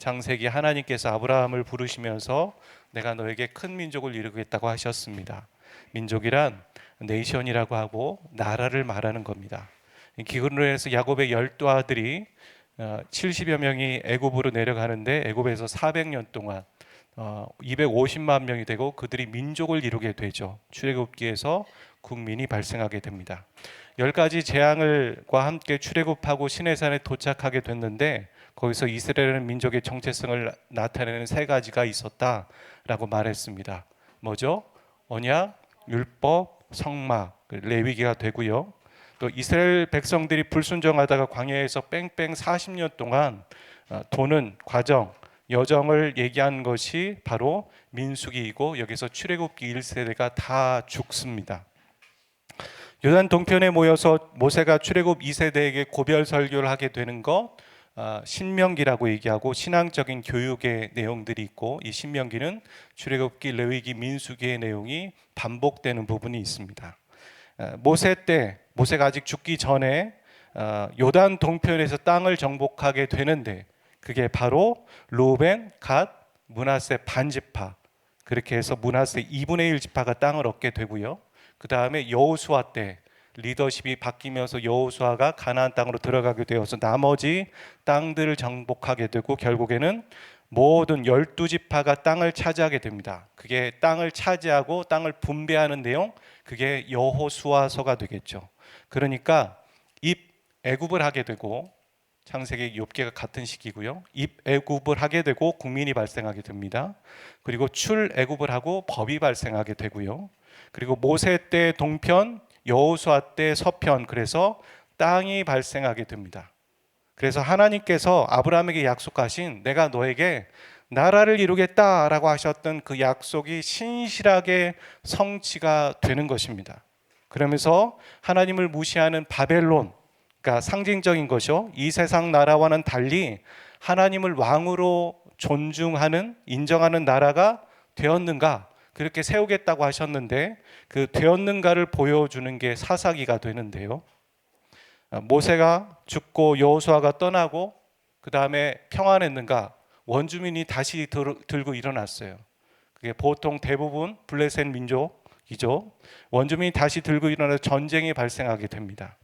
창세기 하나님께서 아브라함을 부르시면서 내가 너에게 큰 민족을 이루겠다고 하셨습니다. 민족이란 네이션이라고 하고 나라를 말하는 겁니다. 기근으로 해서 야곱의 12아들이 70여 명이 애굽으로 내려가는데 애굽에서 400년 동안 250만 명이 되고 그들이 민족을 이루게 되죠. 출애굽기에서 국민이 발생하게 됩니다. 10가지 재앙과 함께 출애굽하고 시내산에 도착하게 됐는데 거기서 이스라엘은 민족의 정체성을 나타내는 3가지가 있었다라고 말했습니다. 뭐죠? 언약, 율법, 성막, 레위기가 되고요. 또 이스라엘 백성들이 불순종하다가 광야에서 뺑뺑 40년 동안 도는 과정, 여정을 얘기한 것이 바로 민수기이고 여기서 출애굽기 1세대가 다 죽습니다. 요단 동편에 모여서 모세가 출애굽 2세대에게 고별 설교를 하게 되는 것 신명기라고 얘기하고 신앙적인 교육의 내용들이 있고 이 신명기는 출애굽기, 레위기, 민수기의 내용이 반복되는 부분이 있습니다. 모세 때 모세가 아직 죽기 전에 요단 동편에서 땅을 정복하게 되는데 그게 바로 루벤, 갓, 므낫세 반지파 그렇게 해서 므낫세 2분의 1 지파가 땅을 얻게 되고요. 그 다음에 여호수아 때 리더십이 바뀌면서 여호수아가 가나안 땅으로 들어가게 되어서 나머지 땅들을 정복하게 되고 결국에는 모든 12지파가 땅을 차지하게 됩니다. 그게 땅을 차지하고 땅을 분배하는 내용, 그게 여호수아서가 되겠죠. 그러니까 입애굽을 하게 되고 창세기 욥기가 같은 시기고요. 입애굽을 하게 되고 국민이 발생하게 됩니다. 그리고 출애굽을 하고 법이 발생하게 되고요. 그리고 모세 때 동편, 여호수아 때 서편, 그래서 땅이 발생하게 됩니다. 그래서 하나님께서 아브라함에게 약속하신 내가 너에게 나라를 이루겠다라고 하셨던 그 약속이 신실하게 성취가 되는 것입니다. 그러면서 하나님을 무시하는 바벨론, 그러니까 상징적인 것이요. 이 세상 나라와는 달리 하나님을 왕으로 존중하는, 인정하는 나라가 되었는가? 그렇게 세우겠다고 하셨는데 그 되었는가를 보여주는 게 사사기가 되는데요. 모세가 죽고 여호수아가 떠나고 그 다음에 평안했는가? 원주민이 다시 들고 일어났어요. 그게 보통 대부분 블레셋 민족이죠. 원주민이 다시 들고 일어나서 전쟁이 발생하게 됩니다.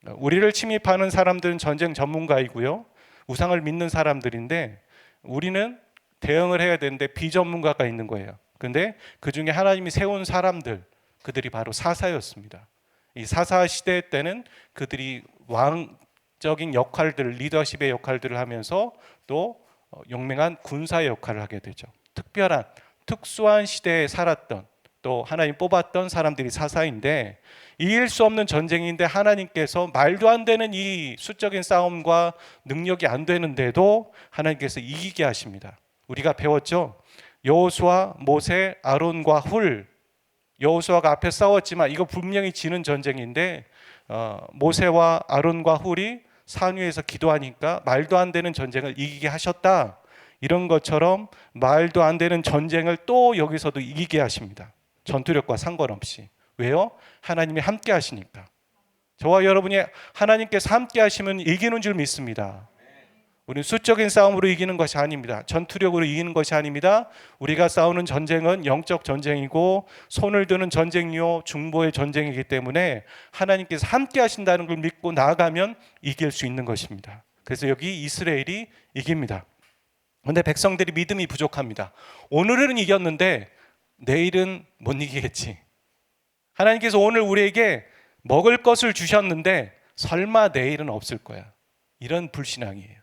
우리를 침입하는 사람들은 전쟁 전문가이고요. 우상을 믿는 사람들인데 우리는 대응을 해야 되는데 비전문가가 있는 거예요. 근데 그 중에 하나님이 세운 사람들, 그들이 바로 사사였습니다. 이 사사 시대 때는 그들이 왕적인 역할들, 리더십의 역할들을 하면서 또 용맹한 군사의 역할을 하게 되죠. 특별한, 특수한 시대에 살았던 또 하나님 뽑았던 사람들이 사사인데 이길 수 없는 전쟁인데 하나님께서 말도 안 되는 이 수적인 싸움과 능력이 안 되는데도 하나님께서 이기게 하십니다. 우리가 배웠죠? 여호수아, 모세, 아론과 훌. 여호수아가 앞에 싸웠지만 이거 분명히 지는 전쟁인데 모세와 아론과 훌이 산 위에서 기도하니까 말도 안 되는 전쟁을 이기게 하셨다. 이런 것처럼 말도 안 되는 전쟁을 또 여기서도 이기게 하십니다. 전투력과 상관없이. 왜요? 하나님이 함께 하시니까. 저와 여러분이 하나님께서 함께 하시면 이기는 줄 믿습니다. 우리는 수적인 싸움으로 이기는 것이 아닙니다. 전투력으로 이기는 것이 아닙니다. 우리가 싸우는 전쟁은 영적 전쟁이고 손을 드는 전쟁이요 중보의 전쟁이기 때문에 하나님께서 함께 하신다는 걸 믿고 나아가면 이길 수 있는 것입니다. 그래서 여기 이스라엘이 이깁니다. 그런데 백성들이 믿음이 부족합니다. 오늘은 이겼는데 내일은 못 이기겠지. 하나님께서 오늘 우리에게 먹을 것을 주셨는데 설마 내일은 없을 거야. 이런 불신앙이에요.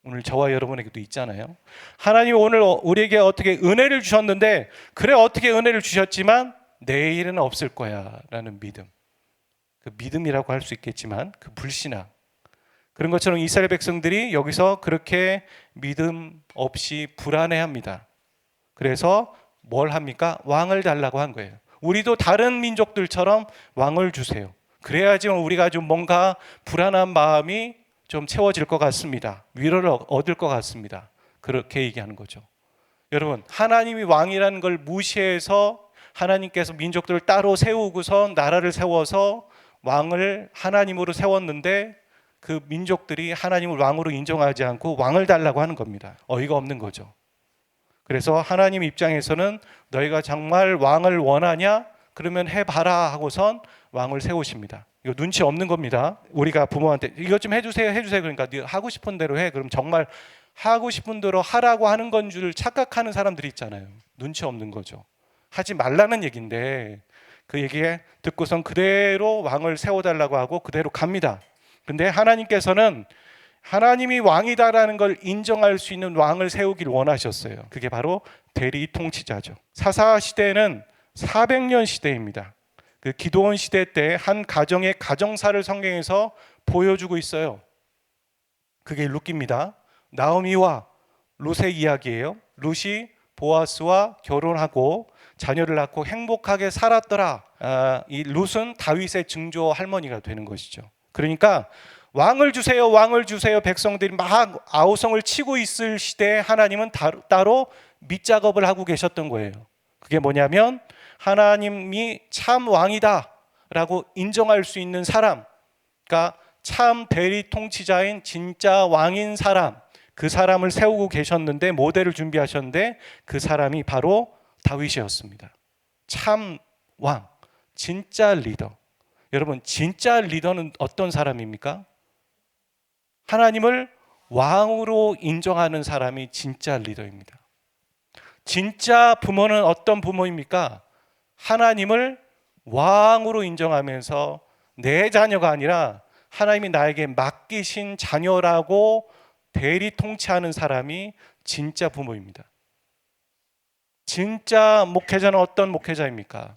오늘 저와 여러분에게도 있잖아요. 하나님 오늘 우리에게 어떻게 은혜를 주셨는데 그래 어떻게 은혜를 주셨지만 내일은 없을 거야 라는 믿음. 그 믿음이라고 할 수 있겠지만 그 불신앙. 그런 것처럼 이스라엘 백성들이 여기서 그렇게 믿음 없이 불안해합니다. 그래서 뭘 합니까? 왕을 달라고 한 거예요. 우리도 다른 민족들처럼 왕을 주세요. 그래야지 우리가 좀 뭔가 불안한 마음이 좀 채워질 것 같습니다. 위로를 얻을 것 같습니다. 그렇게 얘기하는 거죠. 여러분, 하나님이 왕이라는 걸 무시해서 하나님께서 민족들을 따로 세우고서 나라를 세워서 왕을 하나님으로 세웠는데 그 민족들이 하나님을 왕으로 인정하지 않고 왕을 달라고 하는 겁니다. 어이가 없는 거죠. 그래서 하나님 입장에서는 너희가 정말 왕을 원하냐? 그러면 해봐라 하고선 왕을 세우십니다. 이거 눈치 없는 겁니다. 우리가 부모한테 이것 좀 해주세요 그러니까 네 하고 싶은 대로 해. 그럼 정말 하고 싶은 대로 하라고 하는 건 줄 착각하는 사람들이 있잖아요. 눈치 없는 거죠. 하지 말라는 얘기인데 그 얘기에 듣고선 그대로 왕을 세워달라고 하고 그대로 갑니다. 근데 하나님께서는 하나님이 왕이다라는 걸 인정할 수 있는 왕을 세우길 원하셨어요. 그게 바로 대리 통치자죠. 사사 시대는 400년 시대입니다. 그 기드온 시대 때 한 가정의 가정사를 성경에서 보여주고 있어요. 그게 룻기입니다. 나오미와 룻의 이야기예요. 룻이 보아스와 결혼하고 자녀를 낳고 행복하게 살았더라. 이 룻은 다윗의 증조 할머니가 되는 것이죠. 그러니까 왕을 주세요, 왕을 주세요. 백성들이 막 아우성을 치고 있을 시대에 하나님은 따로 밑작업을 하고 계셨던 거예요. 그게 뭐냐면 하나님이 참 왕이다 라고 인정할 수 있는 사람, 그러니까 참 대리 통치자인 진짜 왕인 사람, 그 사람을 세우고 계셨는데, 모델을 준비하셨는데 그 사람이 바로 다윗이었습니다. 참 왕, 진짜 리더. 여러분, 진짜 리더는 어떤 사람입니까? 하나님을 왕으로 인정하는 사람이 진짜 리더입니다. 진짜 부모는 어떤 부모입니까? 하나님을 왕으로 인정하면서 내 자녀가 아니라 하나님이 나에게 맡기신 자녀라고 대리 통치하는 사람이 진짜 부모입니다. 진짜 목회자는 어떤 목회자입니까?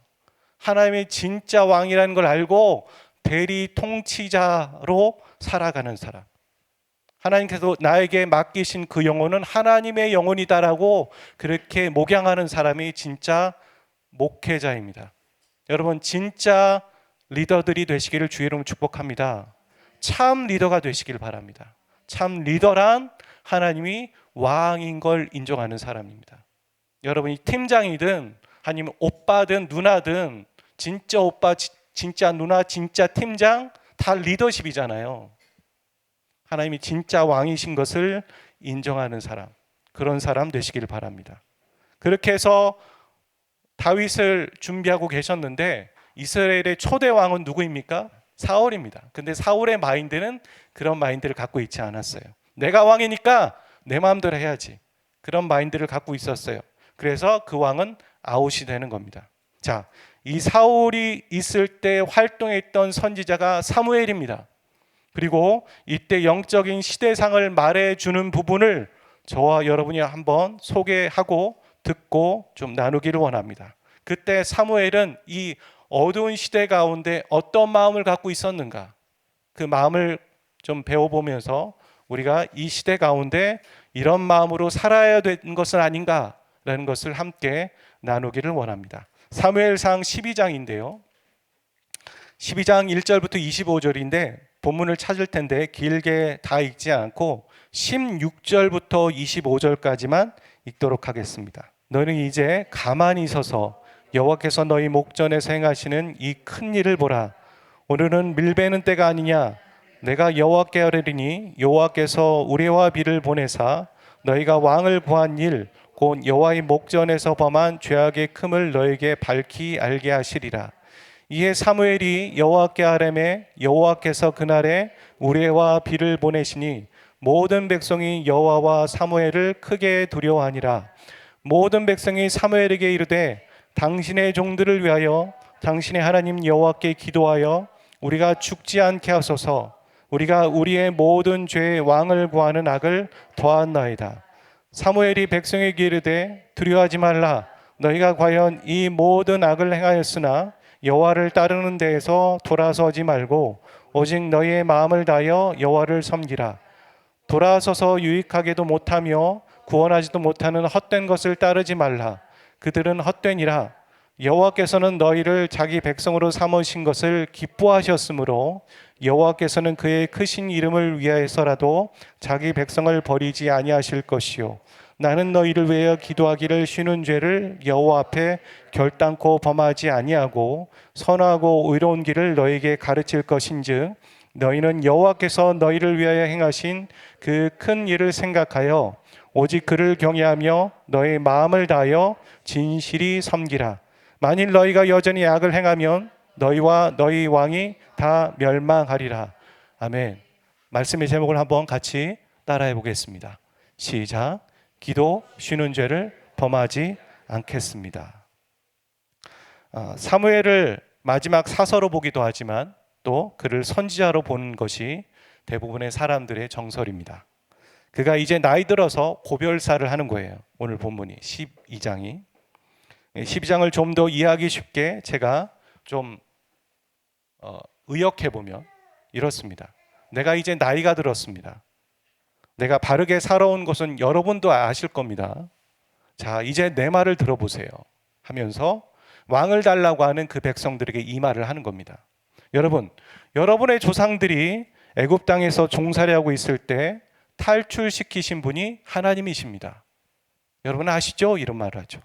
하나님이 진짜 왕이라는 걸 알고 대리 통치자로 살아가는 사람. 하나님께서 나에게 맡기신 그 영혼은 하나님의 영혼이다라고 그렇게 목양하는 사람이 진짜 목회자입니다. 여러분, 진짜 리더들이 되시기를 주의 이름으로 축복합니다. 참 리더가 되시길 바랍니다. 참 리더란 하나님이 왕인 걸 인정하는 사람입니다. 여러분이 팀장이든 아니면 오빠든 누나든 진짜 오빠, 진짜 누나, 진짜 팀장 다 리더십이잖아요. 하나님이 진짜 왕이신 것을 인정하는 사람, 그런 사람 되시길 바랍니다. 그렇게 해서 다윗을 준비하고 계셨는데 이스라엘의 초대 왕은 누구입니까? 사울입니다. 근데 사울의 마인드는 그런 마인드를 갖고 있지 않았어요. 내가 왕이니까 내 마음대로 해야지. 그런 마인드를 갖고 있었어요. 그래서 그 왕은 아웃이 되는 겁니다. 자, 이 사울이 있을 때 활동했던 선지자가 사무엘입니다. 그리고 이때 영적인 시대상을 말해주는 부분을 저와 여러분이 한번 소개하고 듣고 좀 나누기를 원합니다. 그때 사무엘은 이 어두운 시대 가운데 어떤 마음을 갖고 있었는가, 그 마음을 좀 배워보면서 우리가 이 시대 가운데 이런 마음으로 살아야 되는 것은 아닌가라는 것을 함께 나누기를 원합니다. 사무엘상 12장인데요 12장 1절부터 25절인데 본문을 찾을 텐데 길게 다 읽지 않고 16절부터 25절까지만 읽도록 하겠습니다. 너는 이제 가만히 서서 여호와께서 너희 목전에서 행하시는 이 큰 일을 보라. 오늘은 밀베는 때가 아니냐. 내가 여호와께 아뢰리니 여호와께서 우레와 비를 보내사 너희가 왕을 구한 일 곧 여호와의 목전에서 범한 죄악의 큼을 너에게 밝히 알게 하시리라. 이에 사무엘이 여호와께 아뢰매 여호와께서 그날에 우레와 비를 보내시니 모든 백성이 여호와와 사무엘을 크게 두려워하니라. 모든 백성이 사무엘에게 이르되 당신의 종들을 위하여 당신의 하나님 여호와께 기도하여 우리가 죽지 않게 하소서. 우리가 우리의 모든 죄의 왕을 구하는 악을 더하나이다. 사무엘이 백성에게 이르되 두려워하지 말라. 너희가 과연 이 모든 악을 행하였으나 여호와를 따르는 데에서 돌아서지 말고 오직 너희의 마음을 다하여 여호와를 섬기라. 돌아서서 유익하게도 못하며 구원하지도 못하는 헛된 것을 따르지 말라. 그들은 헛되니라. 여호와께서는 너희를 자기 백성으로 삼으신 것을 기뻐하셨으므로 여호와께서는 그의 크신 이름을 위하여서라도 자기 백성을 버리지 아니하실 것이요 나는 너희를 위하여 기도하기를 쉬는 죄를 여호와 앞에 결단코 범하지 아니하고 선하고 의로운 길을 너희에게 가르칠 것인즉 너희는 여호와께서 너희를 위하여 행하신 그 큰 일을 생각하여 오직 그를 경외하며 너희 마음을 다하여 진실이 섬기라. 만일 너희가 여전히 악을 행하면 너희와 너희 왕이 다 멸망하리라. 아멘. 말씀의 제목을 한번 같이 따라해 보겠습니다. 시작. 기도 쉬는 죄를 범하지 않겠습니다. 사무엘을 마지막 사서로 보기도 하지만 또 그를 선지자로 보는 것이 대부분의 사람들의 정설입니다. 그가 이제 나이 들어서 고별사를 하는 거예요. 오늘 본문이 12장이 12장을 좀 더 이해하기 쉽게 제가 좀 의역해 보면 이렇습니다. 내가 이제 나이가 들었습니다. 내가 바르게 살아온 것은 여러분도 아실 겁니다. 자, 이제 내 말을 들어보세요 하면서 왕을 달라고 하는 그 백성들에게 이 말을 하는 겁니다. 여러분, 여러분의 조상들이 애굽 땅에서 종살이하고 있을 때 탈출시키신 분이 하나님이십니다. 여러분 아시죠? 이런 말을 하죠.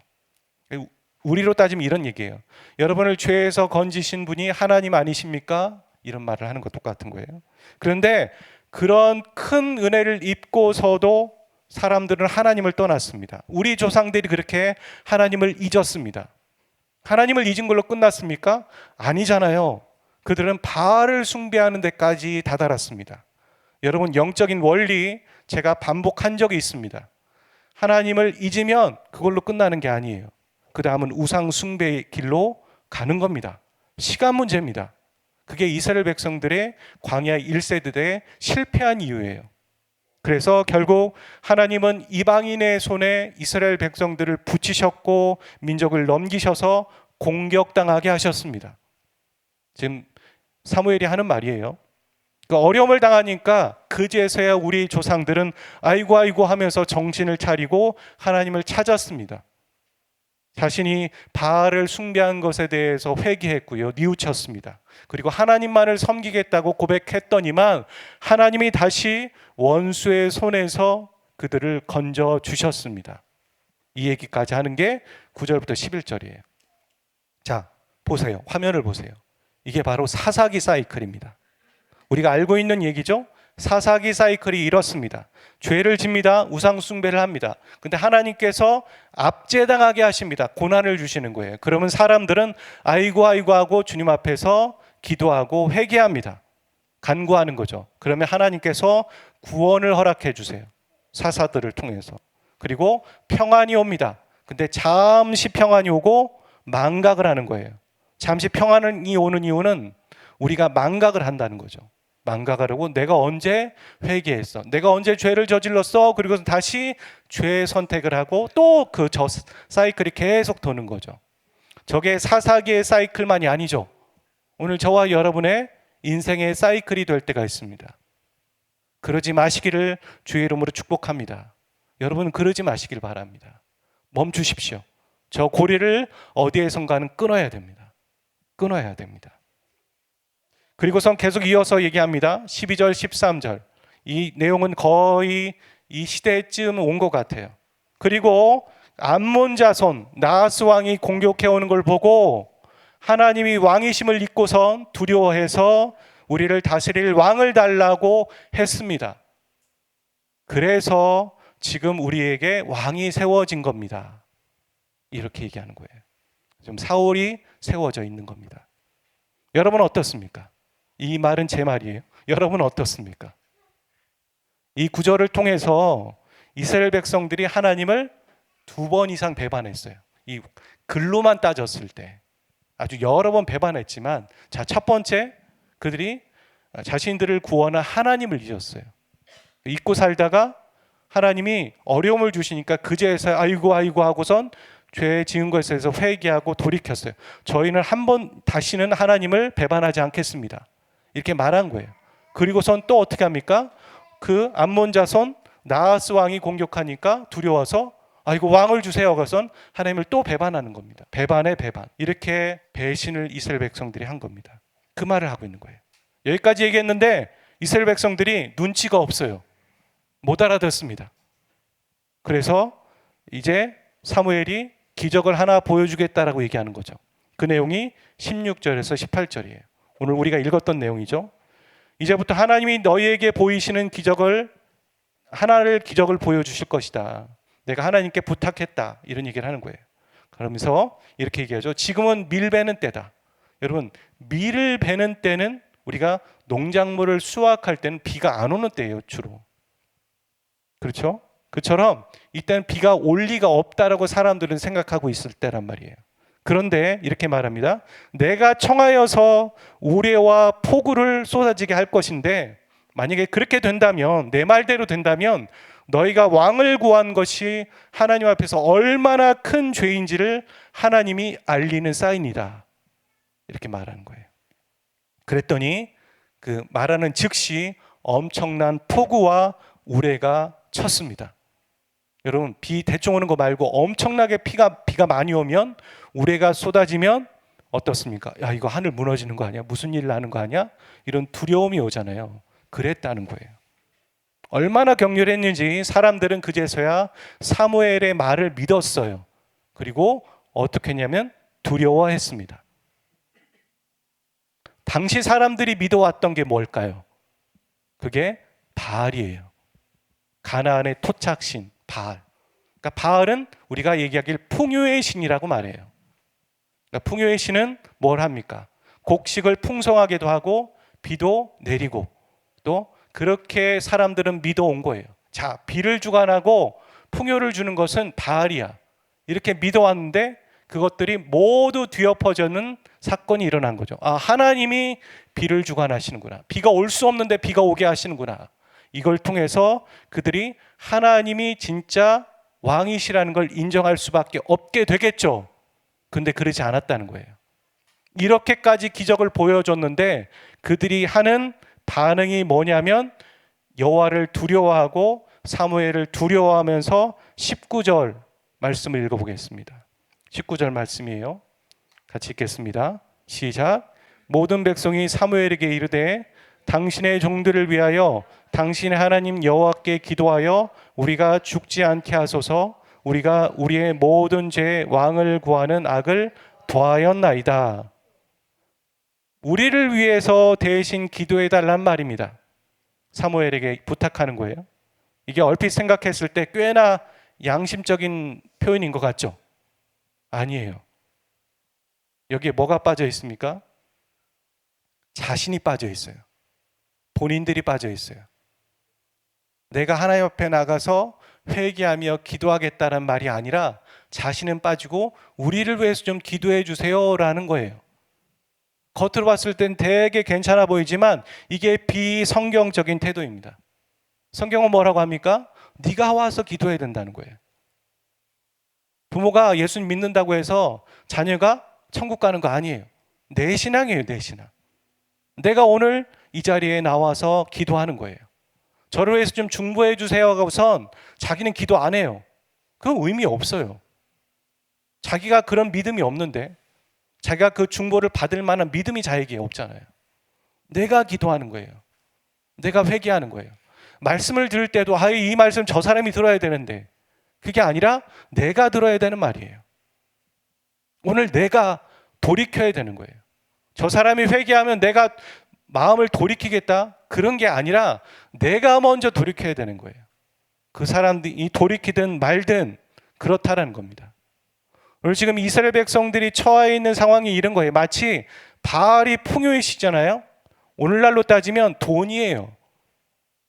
우리로 따지면 이런 얘기예요. 여러분을 죄에서 건지신 분이 하나님 아니십니까? 이런 말을 하는 것 똑같은 거예요. 그런데 그런 큰 은혜를 입고서도 사람들은 하나님을 떠났습니다. 우리 조상들이 그렇게 하나님을 잊었습니다. 하나님을 잊은 걸로 끝났습니까? 아니잖아요. 그들은 바알을 숭배하는 데까지 다다랐습니다. 여러분, 영적인 원리 제가 반복한 적이 있습니다. 하나님을 잊으면 그걸로 끝나는 게 아니에요. 그 다음은 우상 숭배의 길로 가는 겁니다. 시간 문제입니다. 그게 이스라엘 백성들의 광야 1세대에 실패한 이유예요. 그래서 결국 하나님은 이방인의 손에 이스라엘 백성들을 붙이셨고 민족을 넘기셔서 공격당하게 하셨습니다. 지금 사무엘이 하는 말이에요. 그 어려움을 당하니까 그제서야 우리 조상들은 아이고 아이고 하면서 정신을 차리고 하나님을 찾았습니다. 자신이 바알을 숭배한 것에 대해서 회개했고요, 뉘우쳤습니다. 그리고 하나님만을 섬기겠다고 고백했더니만 하나님이 다시 원수의 손에서 그들을 건져 주셨습니다. 이 얘기까지 하는 게 9절부터 11절이에요. 자, 보세요. 화면을 보세요. 이게 바로 사사기 사이클입니다. 우리가 알고 있는 얘기죠. 사사기 사이클이 이렇습니다. 죄를 집니다. 우상 숭배를 합니다. 근데 하나님께서 압제당하게 하십니다. 고난을 주시는 거예요. 그러면 사람들은 아이고 아이고 하고 주님 앞에서 기도하고 회개합니다. 간구하는 거죠. 그러면 하나님께서 구원을 허락해 주세요. 사사들을 통해서. 그리고 평안이 옵니다. 근데 잠시 평안이 오고 망각을 하는 거예요. 잠시 평안이 오는 이유는 우리가 망각을 한다는 거죠. 망각하려고 내가 언제 회개했어? 내가 언제 죄를 저질렀어? 그리고 다시 죄의 선택을 하고 또 그 사이클이 계속 도는 거죠. 저게 사사기의 사이클만이 아니죠. 오늘 저와 여러분의 인생의 사이클이 될 때가 있습니다. 그러지 마시기를 주의 이름으로 축복합니다. 여러분 그러지 마시길 바랍니다. 멈추십시오. 저 고리를 어디에선가는 끊어야 됩니다. 끊어야 됩니다. 그리고선 계속 이어서 얘기합니다. 12절, 13절. 이 내용은 거의 이 시대쯤 온 것 같아요. 그리고 암몬 자손 나하스 왕이 공격해 오는 걸 보고 하나님이 왕이심을 잊고선 두려워해서 우리를 다스릴 왕을 달라고 했습니다. 그래서 지금 우리에게 왕이 세워진 겁니다. 이렇게 얘기하는 거예요. 지금 사울이 세워져 있는 겁니다. 여러분 어떻습니까? 이 말은 제 말이에요. 여러분 어떻습니까? 이 구절을 통해서 이스라엘 백성들이 하나님을 2번 이상 배반했어요. 이 글로만 따졌을 때 아주 여러 번 배반했지만, 자, 첫 번째 그들이 자신들을 구원한 하나님을 잊었어요. 잊고 살다가 하나님이 어려움을 주시니까 그제서 아이고 아이고 하고선 죄 지은 것에 대해서 회개하고 돌이켰어요. 저희는 한번 다시는 하나님을 배반하지 않겠습니다. 이렇게 말한 거예요. 그리고선 또 어떻게 합니까? 그 암몬 자손 나하스 왕이 공격하니까 두려워서 아이고 왕을 주세요 하고선 하나님을 또 배반하는 겁니다. 배반에 배반. 이렇게 배신을 이스라엘 백성들이 한 겁니다. 그 말을 하고 있는 거예요. 여기까지 얘기했는데 이스라엘 백성들이 눈치가 없어요. 못 알아듣습니다. 그래서 이제 사무엘이 기적을 하나 보여주겠다라고 얘기하는 거죠. 그 내용이 16절에서 18절이에요. 오늘 우리가 읽었던 내용이죠. 이제부터 하나님이 너희에게 보이시는 하나를 기적을 보여주실 것이다. 내가 하나님께 부탁했다. 이런 얘기를 하는 거예요. 그러면서 이렇게 얘기하죠. 지금은 밀 베는 때다. 여러분, 밀을 베는 때는 우리가 농작물을 수확할 때는 비가 안 오는 때예요, 주로. 그렇죠? 그처럼 이때는 비가 올 리가 없다라고 사람들은 생각하고 있을 때란 말이에요. 그런데 이렇게 말합니다. 내가 청하여서 우레와 폭우를 쏟아지게 할 것인데, 만약에 그렇게 된다면, 내 말대로 된다면 너희가 왕을 구한 것이 하나님 앞에서 얼마나 큰 죄인지를 하나님이 알리는 사인이다. 이렇게 말하는 거예요. 그랬더니 그 말하는 즉시 엄청난 폭우와 우레가 쳤습니다. 여러분, 비 대충 오는 거 말고 엄청나게 비가 많이 오면, 우레가 쏟아지면 어떻습니까? 야, 이거 하늘 무너지는 거 아니야? 무슨 일 나는 거 아니야? 이런 두려움이 오잖아요. 그랬다는 거예요. 얼마나 격렬했는지 사람들은 그제서야 사무엘의 말을 믿었어요. 그리고 어떻게 했냐면 두려워했습니다. 당시 사람들이 믿어왔던 게 뭘까요? 그게 바알이에요. 가나안의 토착신 바알. 그러니까 바알은 우리가 얘기하길 풍요의 신이라고 말해요. 그러니까 풍요의 신은 뭘 합니까? 곡식을 풍성하게도 하고 비도 내리고, 또 그렇게 사람들은 믿어온 거예요. 자, 비를 주관하고 풍요를 주는 것은 바알이야. 이렇게 믿어왔는데 그것들이 모두 뒤엎어지는 사건이 일어난 거죠. 아, 하나님이 비를 주관하시는구나. 비가 올 수 없는데 비가 오게 하시는구나. 이걸 통해서 그들이 하나님이 진짜 왕이시라는 걸 인정할 수밖에 없게 되겠죠. 근데 그러지 않았다는 거예요. 이렇게까지 기적을 보여줬는데 그들이 하는 반응이 뭐냐면 여호와를 두려워하고 사무엘을 두려워하면서 19절 말씀을 읽어보겠습니다. 19절 말씀이에요. 같이 읽겠습니다. 시작. 모든 백성이 사무엘에게 이르되 당신의 종들을 위하여 당신의 하나님 여호와께 기도하여 우리가 죽지 않게 하소서. 우리가 우리의 모든 죄 왕을 구하는 악을 더하였나이다. 우리를 위해서 대신 기도해 달란 말입니다. 사무엘에게 부탁하는 거예요. 이게 얼핏 생각했을 때 꽤나 양심적인 표현인 것 같죠? 아니에요. 여기에 뭐가 빠져 있습니까? 자신이 빠져 있어요. 본인들이 빠져 있어요. 내가 하나님 앞에 나가서 회개하며 기도하겠다는 말이 아니라 자신은 빠지고 우리를 위해서 좀 기도해 주세요라는 거예요. 겉으로 봤을 땐 되게 괜찮아 보이지만 이게 비성경적인 태도입니다. 성경은 뭐라고 합니까? 네가 와서 기도해야 된다는 거예요. 부모가 예수님 믿는다고 해서 자녀가 천국 가는 거 아니에요. 내 신앙이에요, 내 신앙. 내가 오늘 이 자리에 나와서 기도하는 거예요. 저를 위해서 좀 중보해 주세요 하고선 자기는 기도 안 해요. 그건 의미 없어요. 자기가 그런 믿음이 없는데, 자기가 그 중보를 받을 만한 믿음이 자에게 없잖아요. 내가 기도하는 거예요. 내가 회개하는 거예요. 말씀을 들을 때도 이 말씀 저 사람이 들어야 되는데, 그게 아니라 내가 들어야 되는 말이에요. 오늘 내가 돌이켜야 되는 거예요. 저 사람이 회개하면 내가 마음을 돌이키겠다? 그런 게 아니라 내가 먼저 돌이켜야 되는 거예요. 그 사람들이 돌이키든 말든 그렇다라는 겁니다. 오늘 지금 이스라엘 백성들이 처해 있는 상황이 이런 거예요. 마치 바알이 풍요이시잖아요. 오늘날로 따지면 돈이에요.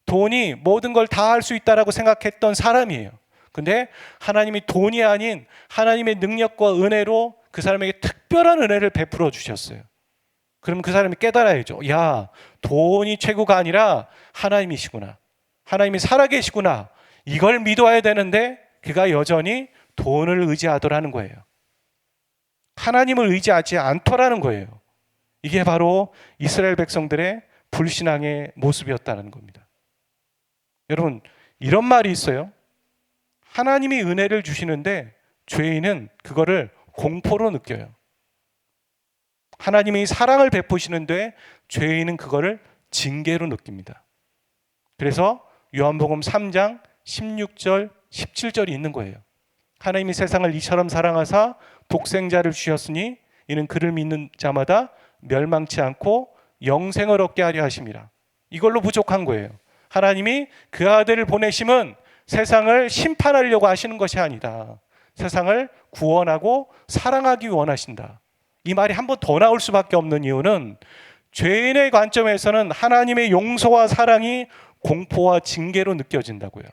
돈이 모든 걸 다 할 수 있다라고 생각했던 사람이에요. 근데 하나님이 돈이 아닌 하나님의 능력과 은혜로 그 사람에게 특별한 은혜를 베풀어 주셨어요. 그럼 그 사람이 깨달아야죠. 야, 돈이 최고가 아니라 하나님이시구나. 하나님이 살아계시구나. 이걸 믿어야 되는데 그가 여전히 돈을 의지하더라는 거예요. 하나님을 의지하지 않더라는 거예요. 이게 바로 이스라엘 백성들의 불신앙의 모습이었다는 겁니다. 여러분, 이런 말이 있어요. 하나님이 은혜를 주시는데 죄인은 그거를 공포로 느껴요. 하나님이 사랑을 베푸시는데 죄인은 그거를 징계로 느낍니다. 그래서 요한복음 3장 16절, 17절이 있는 거예요. 하나님이 세상을 이처럼 사랑하사 독생자를 주셨으니 이는 그를 믿는 자마다 멸망치 않고 영생을 얻게 하려 하심이라. 이걸로 부족한 거예요. 하나님이 그 아들을 보내심은 세상을 심판하려고 하시는 것이 아니다. 세상을 구원하고 사랑하기 원하신다. 이 말이 한 번 더 나올 수밖에 없는 이유는 죄인의 관점에서는 하나님의 용서와 사랑이 공포와 징계로 느껴진다고요.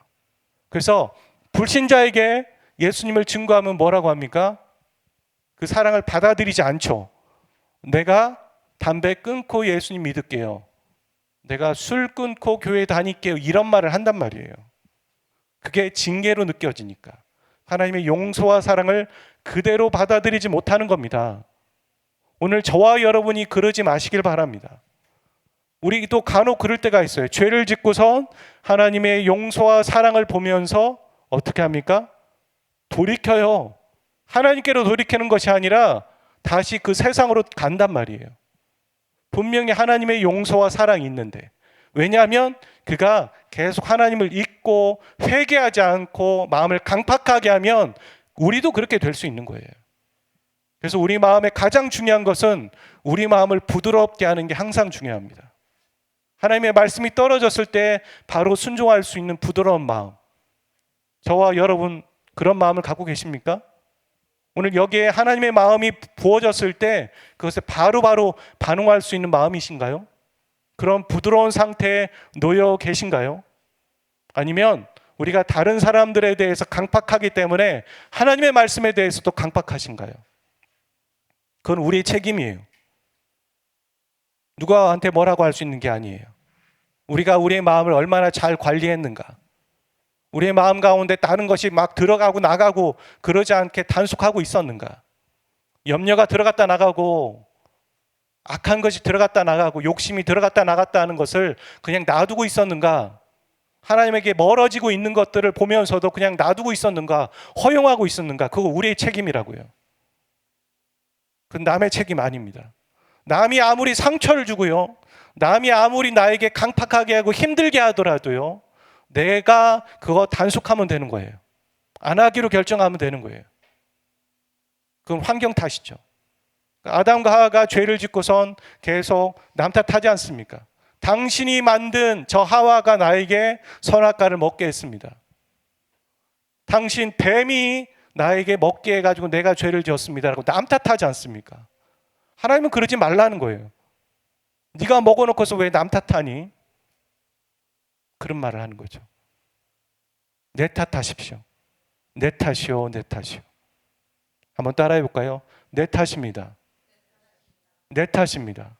그래서 불신자에게 예수님을 증거하면 뭐라고 합니까? 그 사랑을 받아들이지 않죠. 내가 담배 끊고 예수님 믿을게요. 내가 술 끊고 교회 다닐게요. 이런 말을 한단 말이에요. 그게 징계로 느껴지니까. 하나님의 용서와 사랑을 그대로 받아들이지 못하는 겁니다. 오늘 저와 여러분이 그러지 마시길 바랍니다. 우리도 간혹 그럴 때가 있어요. 죄를 짓고선 하나님의 용서와 사랑을 보면서 어떻게 합니까? 돌이켜요. 하나님께로 돌이키는 것이 아니라 다시 그 세상으로 간단 말이에요. 분명히 하나님의 용서와 사랑이 있는데, 왜냐하면 그가 계속 하나님을 잊고 회개하지 않고 마음을 강팍하게 하면 우리도 그렇게 될 수 있는 거예요. 그래서 우리 마음에 가장 중요한 것은 우리 마음을 부드럽게 하는 게 항상 중요합니다. 하나님의 말씀이 떨어졌을 때 바로 순종할 수 있는 부드러운 마음. 저와 여러분 그런 마음을 갖고 계십니까? 오늘 여기에 하나님의 마음이 부어졌을 때 그것에 바로바로 반응할 수 있는 마음이신가요? 그런 부드러운 상태에 놓여 계신가요? 아니면 우리가 다른 사람들에 대해서 강팍하기 때문에 하나님의 말씀에 대해서도 강팍하신가요? 그건 우리의 책임이에요. 누구한테 뭐라고 할 수 있는 게 아니에요. 우리가 우리의 마음을 얼마나 잘 관리했는가, 우리의 마음 가운데 다른 것이 막 들어가고 나가고 그러지 않게 단속하고 있었는가, 염려가 들어갔다 나가고 악한 것이 들어갔다 나가고 욕심이 들어갔다 나갔다 하는 것을 그냥 놔두고 있었는가, 하나님에게 멀어지고 있는 것들을 보면서도 그냥 놔두고 있었는가, 허용하고 있었는가. 그거 우리의 책임이라고요. 그건 남의 책임 아닙니다. 남이 아무리 상처를 주고요, 남이 아무리 나에게 강팍하게 하고 힘들게 하더라도요, 내가 그거 단속하면 되는 거예요. 안 하기로 결정하면 되는 거예요. 그건 환경 탓이죠. 아담과 하와가 죄를 짓고선 계속 남 탓하지 않습니까? 당신이 만든 저 하와가 나에게 선악과를 먹게 했습니다. 당신 뱀이 나에게 먹게 해가지고 내가 죄를 지었습니다라고 남 탓하지 않습니까? 하나님은 그러지 말라는 거예요. 네가 먹어놓고서 왜 남 탓하니? 그런 말을 하는 거죠. 내 탓하십시오. 내 탓이요, 내 탓이요. 한번 따라해 볼까요? 내 탓입니다. 내 탓입니다.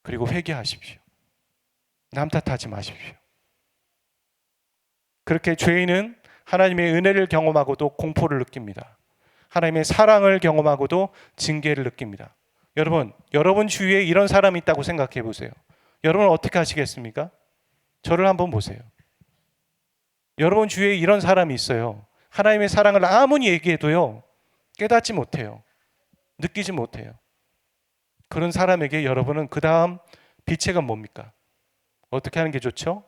그리고 회개하십시오. 남 탓하지 마십시오. 그렇게 죄인은 하나님의 은혜를 경험하고도 공포를 느낍니다. 하나님의 사랑을 경험하고도 징계를 느낍니다. 여러분 주위에 이런 사람이 있다고 생각해 보세요. 여러분은 어떻게 하시겠습니까? 저를 한번 보세요. 여러분 주위에 이런 사람이 있어요. 하나님의 사랑을 아무리 얘기해도요, 깨닫지 못해요. 느끼지 못해요. 그런 사람에게 여러분은 그 다음 비책은 뭡니까? 어떻게 하는 게 좋죠?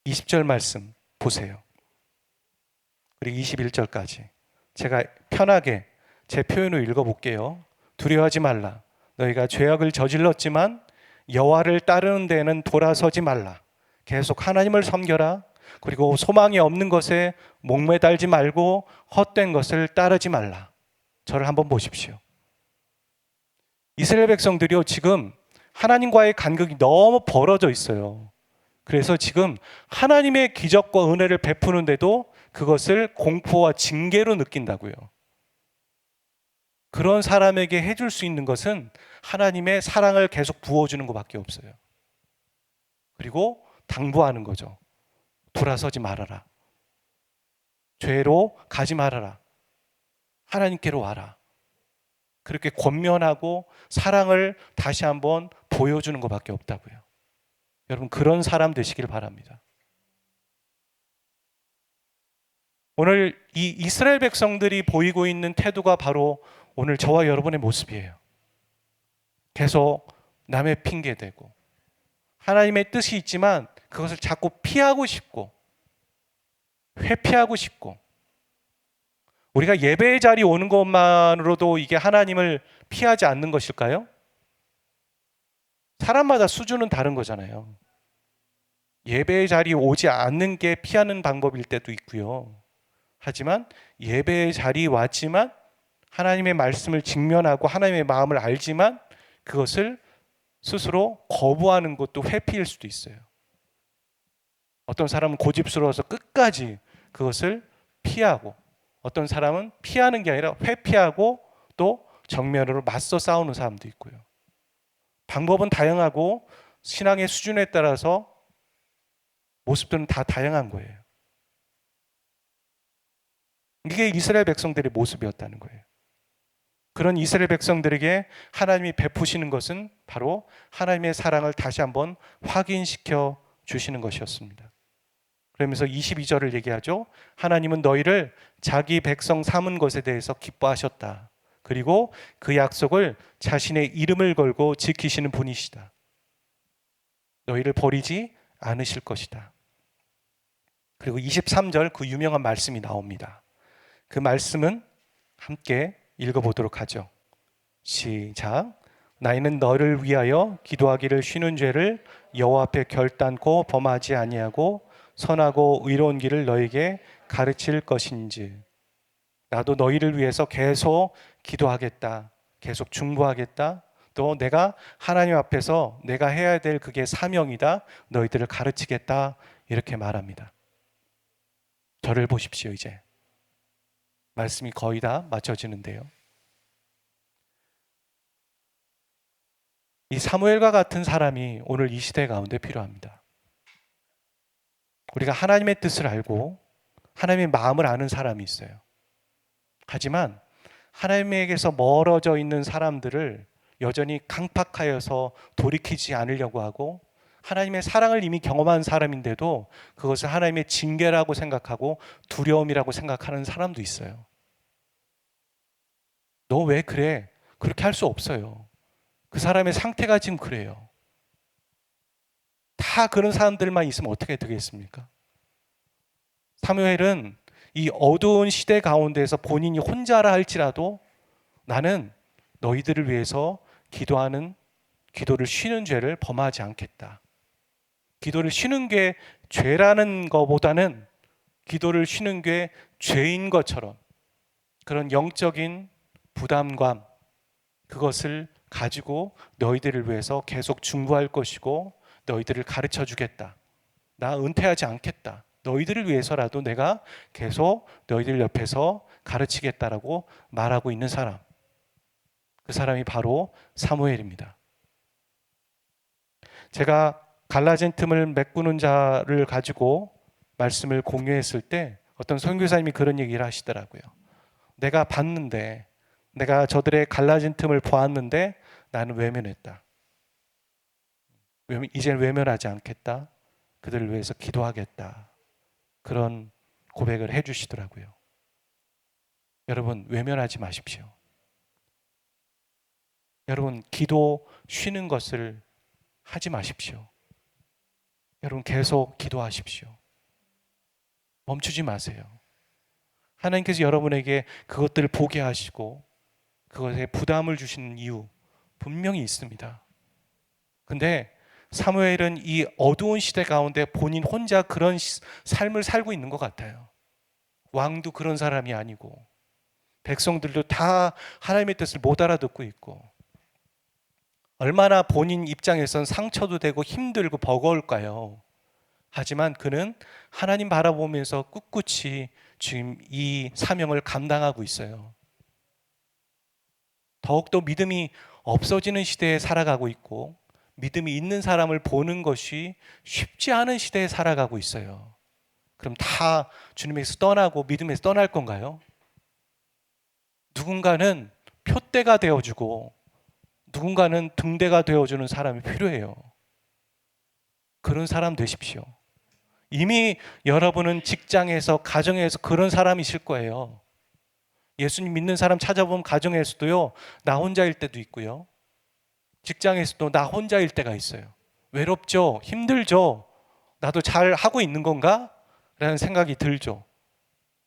20절 말씀 보세요. 그리고 21절까지 제가 편하게 제 표현으로 읽어볼게요. 두려워하지 말라. 너희가 죄악을 저질렀지만 여호와를 따르는 데는 돌아서지 말라. 계속 하나님을 섬겨라. 그리고 소망이 없는 것에 목매달지 말고 헛된 것을 따르지 말라. 저를 한번 보십시오. 이스라엘 백성들이요, 지금 하나님과의 간극이 너무 벌어져 있어요. 그래서 지금 하나님의 기적과 은혜를 베푸는데도 그것을 공포와 징계로 느낀다고요. 그런 사람에게 해줄 수 있는 것은 하나님의 사랑을 계속 부어주는 것밖에 없어요. 그리고 당부하는 거죠. 돌아서지 말아라. 죄로 가지 말아라. 하나님께로 와라. 그렇게 권면하고 사랑을 다시 한번 보여주는 것밖에 없다고요. 여러분, 그런 사람 되시길 바랍니다. 오늘 이 이스라엘 백성들이 보이고 있는 태도가 바로 오늘 저와 여러분의 모습이에요. 계속 남의 핑계대고 하나님의 뜻이 있지만 그것을 자꾸 피하고 싶고 회피하고 싶고, 우리가 예배의 자리에 오는 것만으로도 이게 하나님을 피하지 않는 것일까요? 사람마다 수준은 다른 거잖아요. 예배의 자리에 오지 않는 게 피하는 방법일 때도 있고요. 하지만 예배의 자리에 왔지만 하나님의 말씀을 직면하고 하나님의 마음을 알지만 그것을 스스로 거부하는 것도 회피일 수도 있어요. 어떤 사람은 고집스러워서 끝까지 그것을 피하고, 어떤 사람은 피하는 게 아니라 회피하고 또 정면으로 맞서 싸우는 사람도 있고요. 방법은 다양하고 신앙의 수준에 따라서 모습들은 다 다양한 거예요. 이게 이스라엘 백성들의 모습이었다는 거예요. 그런 이스라엘 백성들에게 하나님이 베푸시는 것은 바로 하나님의 사랑을 다시 한번 확인시켜 주시는 것이었습니다. 그러면서 22절을 얘기하죠. 하나님은 너희를 자기 백성 삼은 것에 대해서 기뻐하셨다. 그리고 그 약속을 자신의 이름을 걸고 지키시는 분이시다. 너희를 버리지 않으실 것이다. 그리고 23절 그 유명한 말씀이 나옵니다. 그 말씀은 함께 읽어보도록 하죠. 시작. 나이는 너를 위하여 기도하기를 쉬는 죄를 여호와 앞에 결단코 범하지 아니하고 선하고 의로운 길을 너에게 가르칠 것인지. 나도 너희를 위해서 계속 기도하겠다. 계속 중보하겠다. 또 내가 하나님 앞에서 내가 해야 될 그게 사명이다. 너희들을 가르치겠다. 이렇게 말합니다. 저를 보십시오. 이제 말씀이 거의 다 맞춰지는데요. 이 사무엘과 같은 사람이 오늘 이 시대 가운데 필요합니다. 우리가 하나님의 뜻을 알고 하나님의 마음을 아는 사람이 있어요. 하지만 하나님에게서 멀어져 있는 사람들을 여전히 강팍하여서 돌이키지 않으려고 하고, 하나님의 사랑을 이미 경험한 사람인데도 그것을 하나님의 징계라고 생각하고 두려움이라고 생각하는 사람도 있어요. 너 왜 그래? 그렇게 할 수 없어요. 그 사람의 상태가 지금 그래요. 다 그런 사람들만 있으면 어떻게 되겠습니까? 사무엘은 이 어두운 시대 가운데서 본인이 혼자라 할지라도 나는 너희들을 위해서 기도를 쉬는 죄를 범하지 않겠다. 기도를 쉬는 게 죄라는 것보다는 기도를 쉬는 게 죄인 것처럼 그런 영적인 부담감, 그것을 가지고 너희들을 위해서 계속 중보할 것이고 너희들을 가르쳐 주겠다. 나 은퇴하지 않겠다. 너희들을 위해서라도 내가 계속 너희들 옆에서 가르치겠다라고 말하고 있는 사람. 그 사람이 바로 사무엘입니다. 제가 갈라진 틈을 메꾸는 자를 가지고 말씀을 공유했을 때 어떤 선교사님이 그런 얘기를 하시더라고요. 내가 봤는데, 내가 저들의 갈라진 틈을 보았는데 나는 외면했다. 이제는 외면하지 않겠다. 그들을 위해서 기도하겠다. 그런 고백을 해주시더라고요. 여러분, 외면하지 마십시오. 여러분, 기도 쉬는 것을 하지 마십시오. 여러분, 계속 기도하십시오. 멈추지 마세요. 하나님께서 여러분에게 그것들을 보게 하시고 그것에 부담을 주시는 이유 분명히 있습니다. 근데 사무엘은 이 어두운 시대 가운데 본인 혼자 그런 삶을 살고 있는 것 같아요. 왕도 그런 사람이 아니고 백성들도 다 하나님의 뜻을 못 알아듣고 있고, 얼마나 본인 입장에선 상처도 되고 힘들고 버거울까요? 하지만 그는 하나님 바라보면서 꿋꿋이 지금 이 사명을 감당하고 있어요. 더욱더 믿음이 없어지는 시대에 살아가고 있고 믿음이 있는 사람을 보는 것이 쉽지 않은 시대에 살아가고 있어요. 그럼 다 주님에서 떠나고 믿음에서 떠날 건가요? 누군가는 표대가 되어주고 누군가는 등대가 되어주는 사람이 필요해요. 그런 사람 되십시오. 이미 여러분은 직장에서, 가정에서 그런 사람이실 거예요. 예수님 믿는 사람 찾아보면 가정에서도요, 나 혼자일 때도 있고요. 직장에서도 나 혼자일 때가 있어요. 외롭죠? 힘들죠? 나도 잘 하고 있는 건가? 라는 생각이 들죠.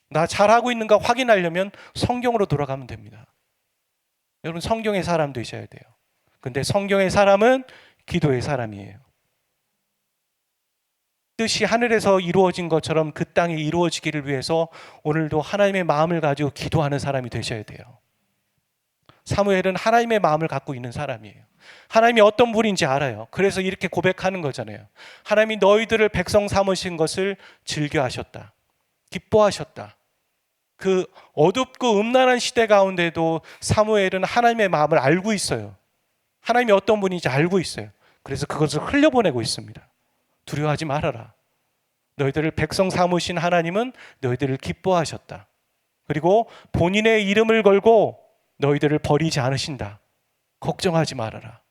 나 잘하고 있는가 확인하려면 성경으로 돌아가면 됩니다. 여러분, 성경의 사람 되셔야 돼요. 근데 성경의 사람은 기도의 사람이에요. 뜻이 하늘에서 이루어진 것처럼 그 땅에 이루어지기를 위해서 오늘도 하나님의 마음을 가지고 기도하는 사람이 되셔야 돼요. 사무엘은 하나님의 마음을 갖고 있는 사람이에요. 하나님이 어떤 분인지 알아요. 그래서 이렇게 고백하는 거잖아요. 하나님이 너희들을 백성 삼으신 것을 즐겨하셨다. 기뻐하셨다. 그 어둡고 음란한 시대 가운데도 사무엘은 하나님의 마음을 알고 있어요. 하나님이 어떤 분인지 알고 있어요. 그래서 그것을 흘려보내고 있습니다. 두려워하지 말아라. 너희들을 백성 삼으신 하나님은 너희들을 기뻐하셨다. 그리고 본인의 이름을 걸고 너희들을 버리지 않으신다. 걱정하지 말아라.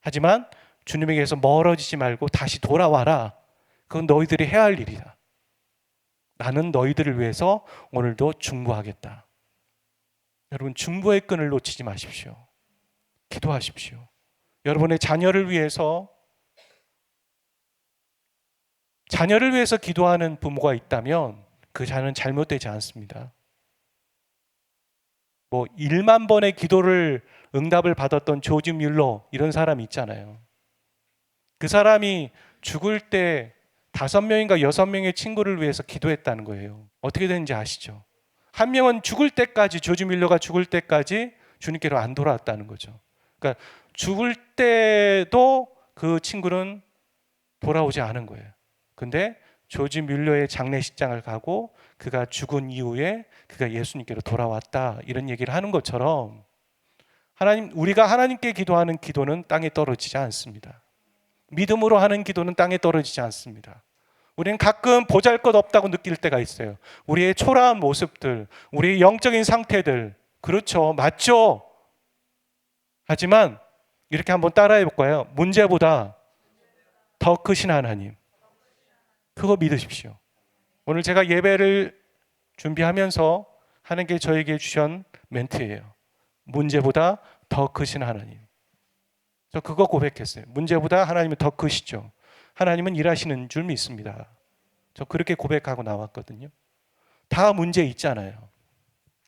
하지만 주님에게서 멀어지지 말고 다시 돌아와라. 그건 너희들이 해야 할 일이다. 나는 너희들을 위해서 오늘도 중보하겠다. 여러분, 중보의 끈을 놓치지 마십시오. 기도하십시오. 여러분의 자녀를 위해서 기도하는 부모가 있다면 그 자녀는 잘못되지 않습니다. 1만 번의 기도를 응답을 받았던 조지 뮬러 이런 사람이 있잖아요. 그 사람이 죽을 때 5명인가 6명의 친구를 위해서 기도했다는 거예요. 어떻게 되는지 아시죠? 한 명은 죽을 때까지, 조지 뮬러가 죽을 때까지 주님께로 안 돌아왔다는 거죠. 그러니까 죽을 때도 그 친구는 돌아오지 않은 거예요. 근데 조지 뮬러의 장례식장을 가고 그가 죽은 이후에 그가 예수님께로 돌아왔다, 이런 얘기를 하는 것처럼 우리가 하나님께 기도하는 기도는 땅에 떨어지지 않습니다. 믿음으로 하는 기도는 땅에 떨어지지 않습니다. 우리는 가끔 보잘것없다고 느낄 때가 있어요. 우리의 초라한 모습들, 우리의 영적인 상태들, 그렇죠, 맞죠? 하지만 이렇게 한번 따라해 볼까요? 문제보다 더 크신 하나님, 그거 믿으십시오. 오늘 제가 예배를 준비하면서 하나님께 저에게 주신 멘트예요. 문제보다 더 크신 하나님. 저 그거 고백했어요. 문제보다 하나님은 더 크시죠. 하나님은 일하시는 줄 믿습니다. 저 그렇게 고백하고 나왔거든요. 다 문제 있잖아요.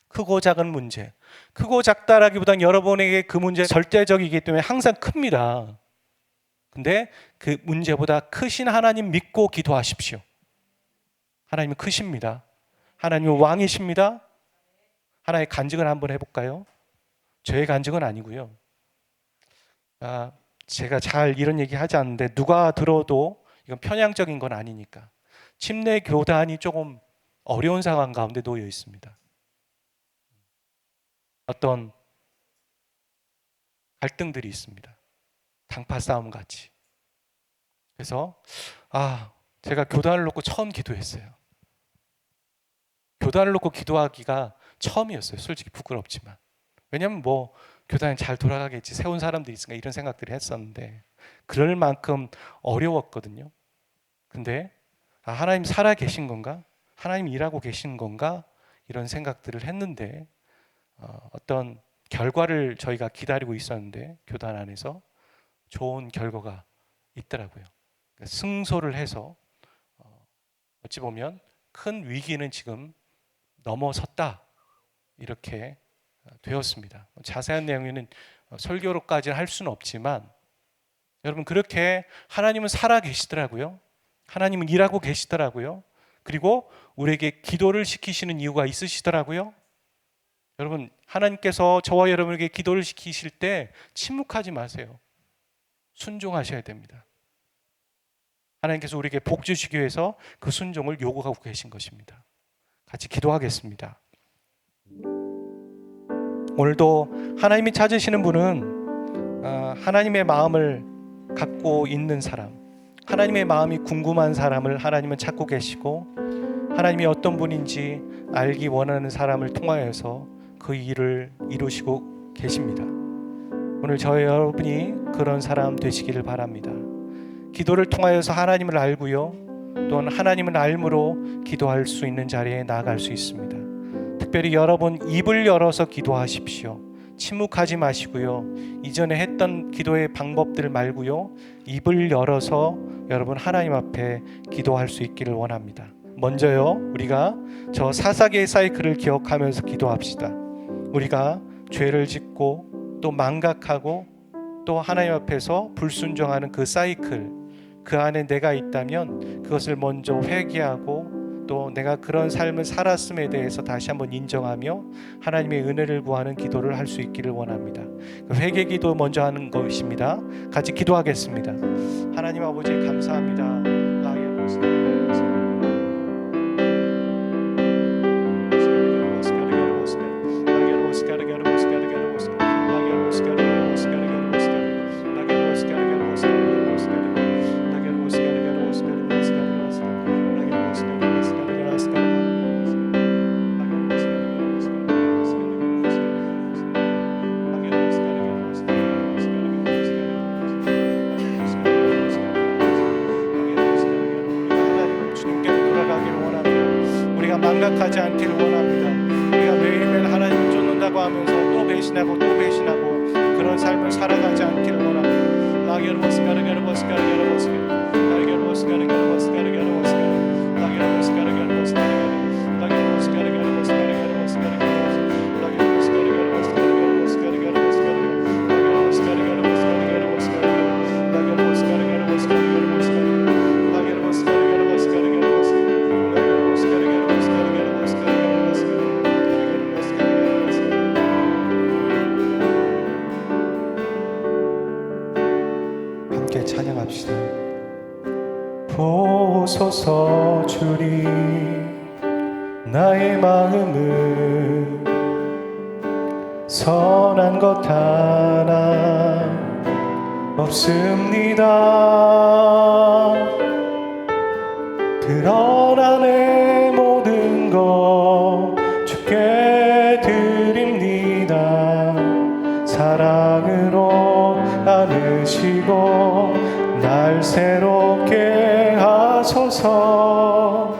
크고 작은 문제. 크고 작다라기보단 여러분에게 그 문제 절대적이기 때문에 항상 큽니다. 근데 그 문제보다 크신 하나님 믿고 기도하십시오. 하나님은 크십니다. 하나님은 왕이십니다. 하나의 간증을 한번 해볼까요? 저의 간증은 아니고요. 제가 잘 이런 얘기 하지 않는데 누가 들어도 이건 편향적인 건 아니니까. 침례 교단이 조금 어려운 상황 가운데 놓여 있습니다. 어떤 갈등들이 있습니다. 당파 싸움 같이. 그래서 제가 교단을 놓고 처음 기도했어요. 교단을 놓고 기도하기가 처음이었어요. 솔직히 부끄럽지만. 왜냐하면 교단이 잘 돌아가겠지, 세운 사람들이 있으니까, 이런 생각들을 했었는데 그럴 만큼 어려웠거든요. 근데 하나님 살아 계신 건가? 하나님 일하고 계신 건가? 이런 생각들을 했는데 어떤 결과를 저희가 기다리고 있었는데 교단 안에서 좋은 결과가 있더라고요. 승소를 해서 어찌 보면 큰 위기는 지금 넘어섰다, 이렇게 되었습니다. 자세한 내용에는 설교로까지는 할 수는 없지만 여러분, 그렇게 하나님은 살아 계시더라고요. 하나님은 일하고 계시더라고요. 그리고 우리에게 기도를 시키시는 이유가 있으시더라고요. 여러분, 하나님께서 저와 여러분에게 기도를 시키실 때 침묵하지 마세요. 순종하셔야 됩니다. 하나님께서 우리에게 복 주시기 위해서 그 순종을 요구하고 계신 것입니다. 같이 기도하겠습니다. 오늘도 하나님이 찾으시는 분은 하나님의 마음을 갖고 있는 사람, 하나님의 마음이 궁금한 사람을 하나님은 찾고 계시고, 하나님이 어떤 분인지 알기 원하는 사람을 통하여서 그 일을 이루시고 계십니다. 오늘 저희 여러분이 그런 사람 되시기를 바랍니다. 기도를 통하여서 하나님을 알고요, 또한 하나님을 알므로 기도할 수 있는 자리에 나아갈 수 있습니다. 특별히 여러분, 입을 열어서 기도하십시오. 침묵하지 마시고요, 이전에 했던 기도의 방법들 말고요, 입을 열어서 여러분 하나님 앞에 기도할 수 있기를 원합니다. 먼저요, 우리가 저 사사기의 사이클을 기억하면서 기도합시다. 우리가 죄를 짓고 또 망각하고 또 하나님 앞에서 불순종하는 그 사이클, 그 안에 내가 있다면 그것을 먼저 회개하고 또 내가 그런 삶을 살았음에 대해서 다시 한번 인정하며 하나님의 은혜를 구하는 기도를 할 수 있기를 원합니다. 그 회개 기도 먼저 하는 것입니다. 같이 기도하겠습니다. 하나님 아버지 감사합니다. 망각하지 않기를 원합니다. 우리가 매일매일 하나님을 쫓는다고 하면서 또 배신하고 또 배신하고 그런 삶을 살아가지 않기를 원합니다. 찬양합시다. 보소서 주님, 나의 마음은 선한 것 하나 없습니다. 그러나 내 모든 것 주께 드립니다. 사랑으로 안으시고 날 새롭게 하소서.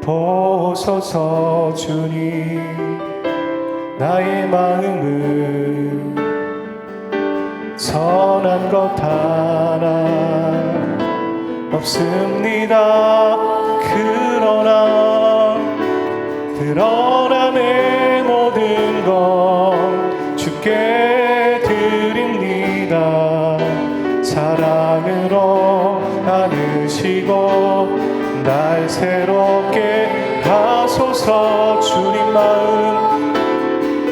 보소서 주님, 나의 마음은 선한 것 하나 없습니다. 그러나 내 모든 것 주께 드립니다. 사랑으로 안으시고 날 새롭게 하소서.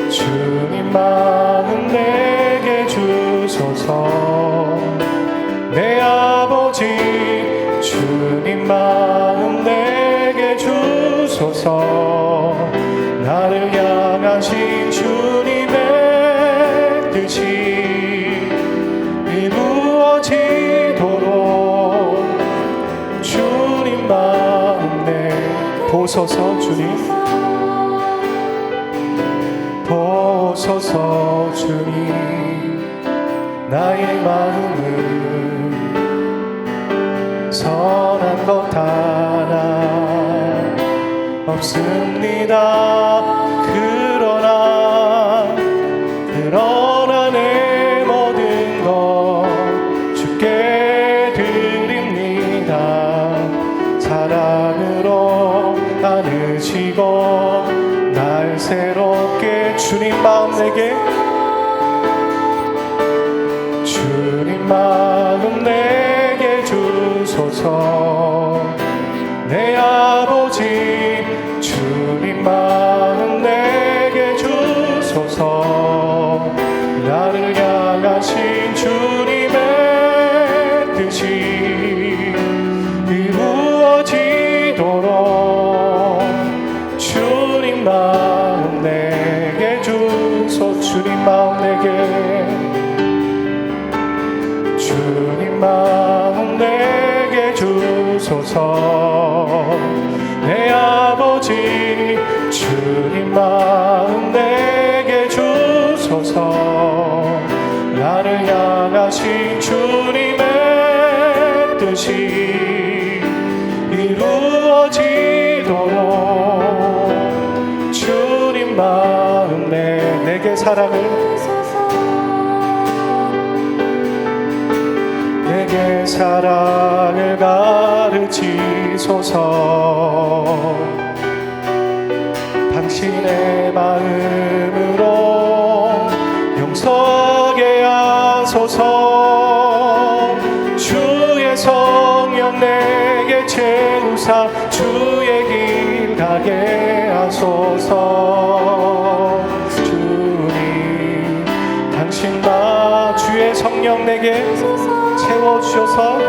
주님 마음 내게 주소서. 내 아버지 주님 마음 내게 주소서. 나를 향하신 주님의 뜻이 이루어지도록 주님 마음 내 보소서. 주님 보소서. 주님, 나의 마음은 선한 것 하나 없습니다. 그러나 내 모든 것 주께 드립니다. 사랑으로 안으시고 날 새롭게 주님 마음 내게 주소서. 내 아버지 주님 마음 내게 주소서. 나를 향하신 주님의 뜻이 이루어지도록 주님 마음 내게 주소서. 주님 마음 내게 주소서. 내 아버지 주님 마음 내게 주소서. 나를 향하신 주님의 뜻이 이루어지도록 주님 마음 내게 사랑을 가르치소서. 당신의 마음으로 용서하게 하소서. 하소서. 주의 성령 내게 채우사 주의 길 가게 하소서. 주님 당신 나 주의 성령 내게 채워주셔서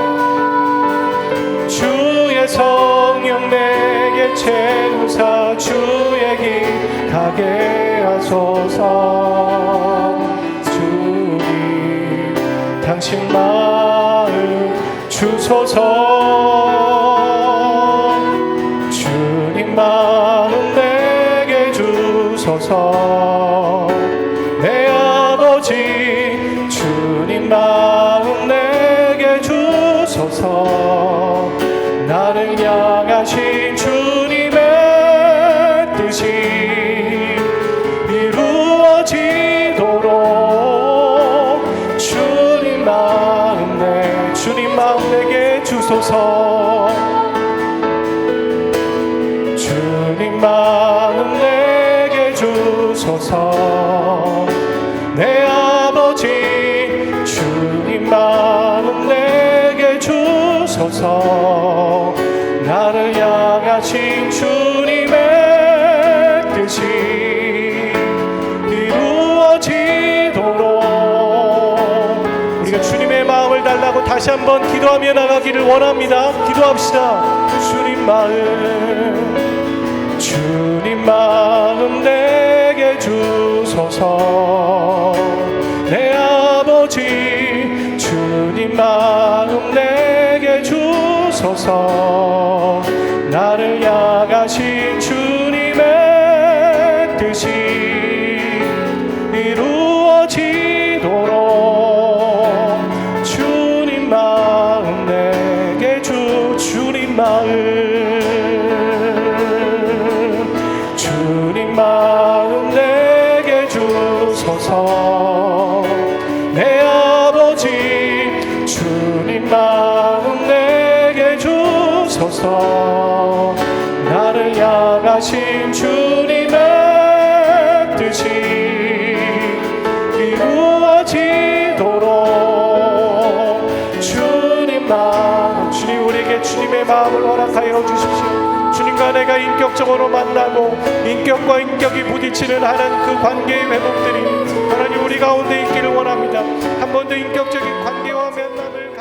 주의 성령 내게 채우사 주의 길 가게 하소서. 주님 당신 마음 주소서. 주님 마음 내게 주소서. 내 아버지 주님 마음 내게 주소서. 나를 향하신 주님의 뜻이 이루어지도록 주님 마음 내게 주소서. 주님 마음 내게 주소서. 내 아버지 주님 마음 내게 주소서. 나를 향하신 주님의 뜻이 이루어지도록 우리가 주님의 마음을 달라고 다시 한번 기도하며 나가기를 원합니다. 기도합시다. 주님 마음 내게 주소서. 내 아버지 주님 마음 내게 주소서. 나를 향하신 주님의 뜻이 이루어지도록 주님 마음 내게 주님 마음 내게 주소서. 내 아버지 주님 마음 내게 주소서. 나를 향하신 주님의 뜻이 이루어지도록 주님 마음 주님 우리에게 주님의 마음을 허락하여 주십시오. 주님과 내가 인격적으로 만나고 인격과 인격이 부딪히는 하는 그 관계의 회복들이 하나님 우리 가운데 있기를 원합니다. 한 번 더 인격적인 관계와 만남을